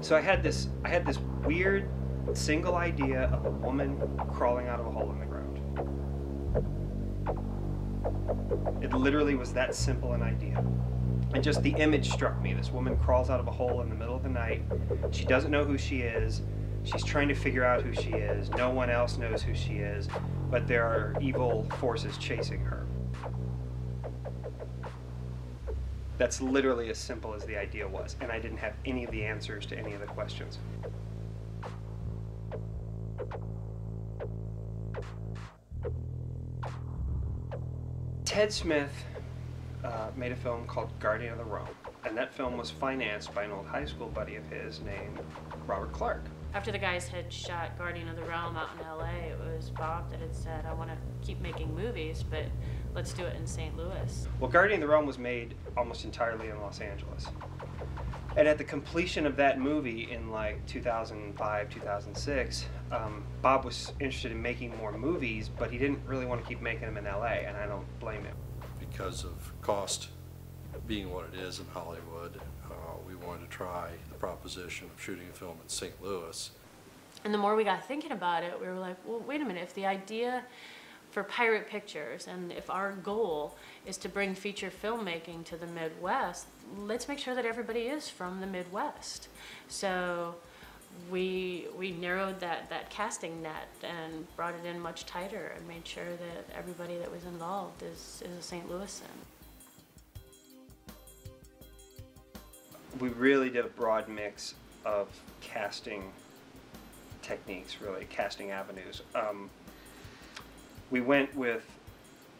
So I had this weird single idea of a woman crawling out of a hole in the ground. It literally was that simple an idea. And just the image struck me. This woman crawls out of a hole in the middle of the night. She doesn't know who she is. She's trying to figure out who she is. No one else knows who she is, but there are evil forces chasing her. That's literally as simple as the idea was, and I didn't have any of the answers to any of the questions. Ted Smith made a film called Guardian of the Realm, and that film was financed by an old high school buddy of his named Robert Clark. After the guys had shot Guardian of the Realm out in LA, it was Bob that had said, I want to keep making movies, but let's do it in St. Louis. Well, Guardian of the Realm was made almost entirely in Los Angeles. And at the completion of that movie in like 2005, 2006, Bob was interested in making more movies, but he didn't really want to keep making them in LA, and I don't blame him. Because of cost being what it is in Hollywood, we wanted to try the proposition of shooting a film in St. Louis. And the more we got thinking about it, we were like, well, wait a minute, if the idea for Pirate Pictures and if our goal is to bring feature filmmaking to the Midwest, let's make sure that everybody is from the Midwest. So we narrowed that casting net and brought it in much tighter and made sure that everybody that was involved is a St. Louisan. We really did a broad mix of casting techniques, really, casting avenues. We went with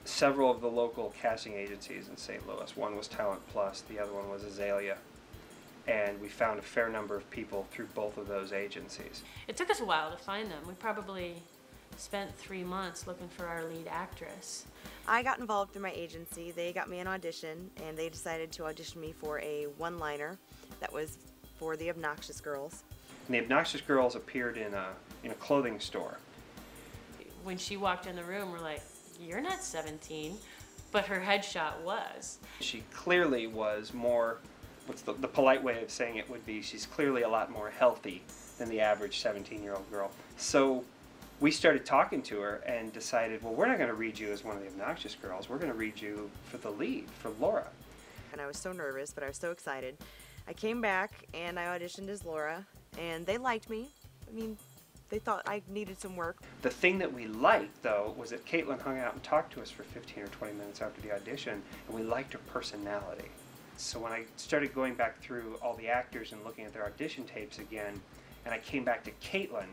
several of the local casting agencies in St. Louis. One was Talent Plus, the other one was Azalea. And we found a fair number of people through both of those agencies. It took us a while to find them. We probably spent 3 months looking for our lead actress. I got involved through my agency. They got me an audition, and they decided to audition me for a one-liner that was for the Obnoxious Girls. And the Obnoxious Girls appeared in a clothing store. When she walked in the room, we're like, you're not 17, but her headshot was. She clearly was more, what's the polite way of saying it would be, she's clearly a lot more healthy than the average 17-year-old girl. So we started talking to her and decided, well, we're not going to read you as one of the Obnoxious Girls. We're going to read you for the lead, for Laura. And I was so nervous, but I was so excited. I came back and I auditioned as Laura, and they liked me. I mean, they thought I needed some work. The thing that we liked, though, was that Caitlin hung out and talked to us for 15 or 20 minutes after the audition, and we liked her personality. So when I started going back through all the actors and looking at their audition tapes again, and I came back to Caitlin,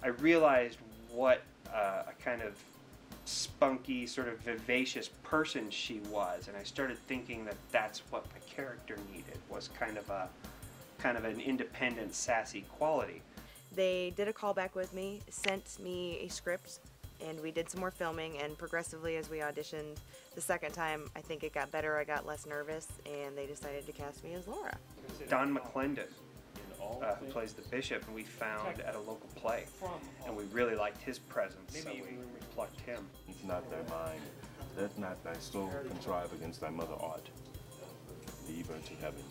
I realized what a kind of spunky, sort of vivacious person she was, and I started thinking that that's what the character needed, was kind of an independent, sassy quality. They did a callback with me, sent me a script, and we did some more filming, and progressively as we auditioned the second time, I think it got better, I got less nervous, and they decided to cast me as Laura. Don McClendon, who plays the bishop, and we found at a local play, and we really liked his presence, so we plucked him. It's not thy mind, let not thy soul contrive against thy mother art. Leave her to heaven.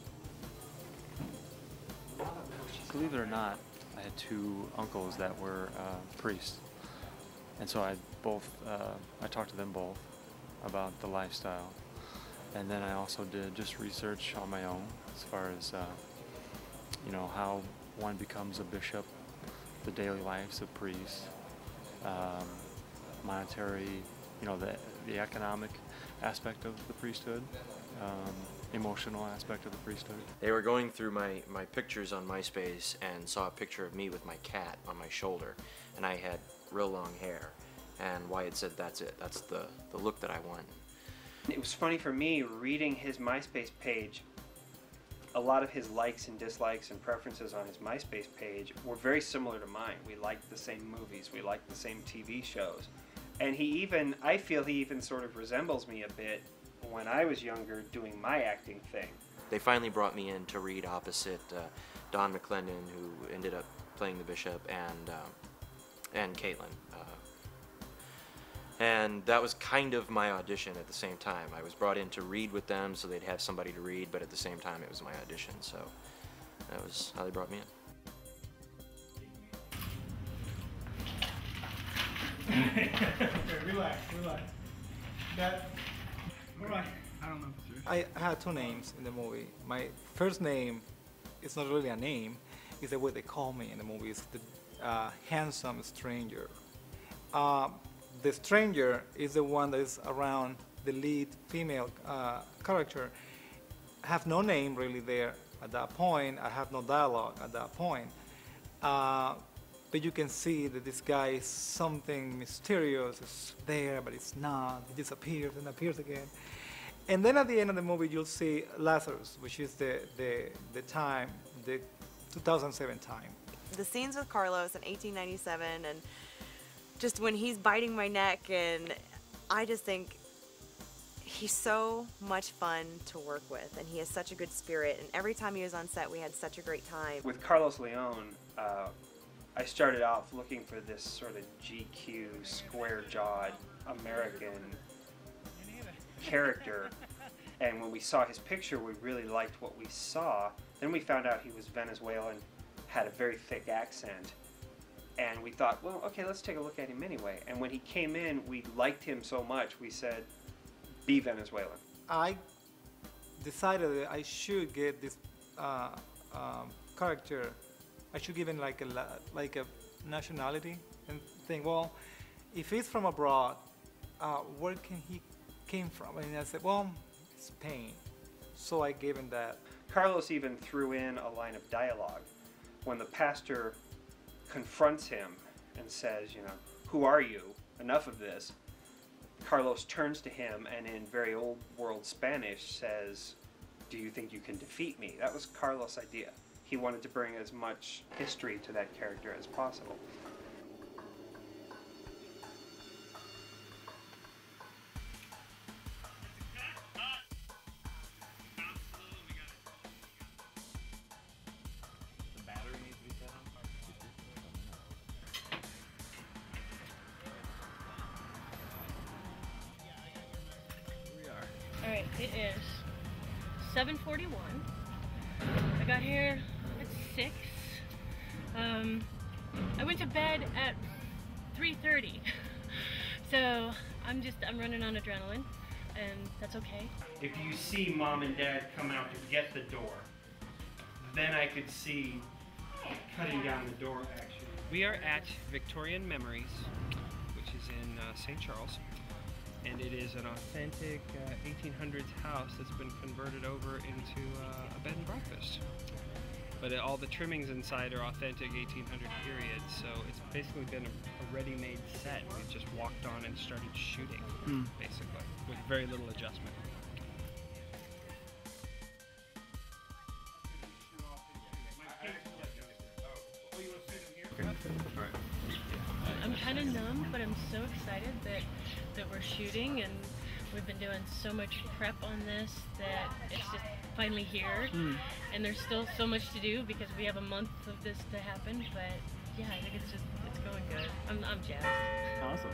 Believe it or not, I had two uncles that were priests, and so I talked to them both about the lifestyle, and then I also did just research on my own as far as you know, how one becomes a bishop, the daily lives of priests, monetary, you know, the economic aspect of the priesthood, emotional aspect of the priesthood. They were going through my pictures on MySpace and saw a picture of me with my cat on my shoulder, and I had real long hair, and Wyatt said, that's it, that's the look that I want. It was funny for me reading his MySpace page. A lot of his likes and dislikes and preferences on his MySpace page were very similar to mine. We liked the same movies, we liked the same TV shows, and I feel he even sort of resembles me a bit when I was younger doing my acting thing. They finally brought me in to read opposite Don McClendon, who ended up playing the bishop, and and Caitlin. And that was kind of my audition at the same time. I was brought in to read with them so they'd have somebody to read, but at the same time it was my audition, so that was how they brought me in. Okay, relax. Alright. I don't know. I had two names in the movie. My first name is not really a name, it's the way they call me in the movie. It's the handsome stranger. The stranger is the one that is around the lead female character. I have no name really there at that point. I have no dialogue at that point. But you can see that this guy is something mysterious. It's there, but it's not. It disappears and appears again. And then at the end of the movie, you'll see Lazarus, which is the time, the 2007 time. The scenes with Carlos in 1897 and just when he's biting my neck, and I just think he's so much fun to work with, and he has such a good spirit, and every time he was on set we had such a great time. With Carlos Leon, I started off looking for this sort of GQ, square-jawed American character, and when we saw his picture we really liked what we saw. Then we found out he was Venezuelan, had a very thick accent, and we thought, well, okay, let's take a look at him anyway. And when he came in, we liked him so much, we said, be Venezuelan. I decided that I should get this character, I should give him like a nationality and think, well, if he's from abroad, where can he came from? And I said, well, Spain. So I gave him that. Carlos even threw in a line of dialogue. When the pastor confronts him and says, you know, who are you? Enough of this. Carlos turns to him and in very old world Spanish says, do you think you can defeat me? That was Carlos' idea. He wanted to bring as much history to that character as possible. Alright, it is 7:41. I got here at 6. I went to bed at 3:30. So I'm running on adrenaline, and that's okay. If you see Mom and Dad come out to get the door, then I could see cutting down the door actually. We are at Victorian Memories, which is in St. Charles. And it is an authentic 1800s house that's been converted over into a bed and breakfast. But all the trimmings inside are authentic 1800 period, so it's basically been a ready-made set. We've just walked on and started shooting, basically, with very little adjustment. I'm kind of numb, but I'm so excited that we're shooting, and we've been doing so much prep on this that it's just finally here. And there's still so much to do because we have a month of this to happen. But yeah, I think it's going good. I'm jazzed. Awesome.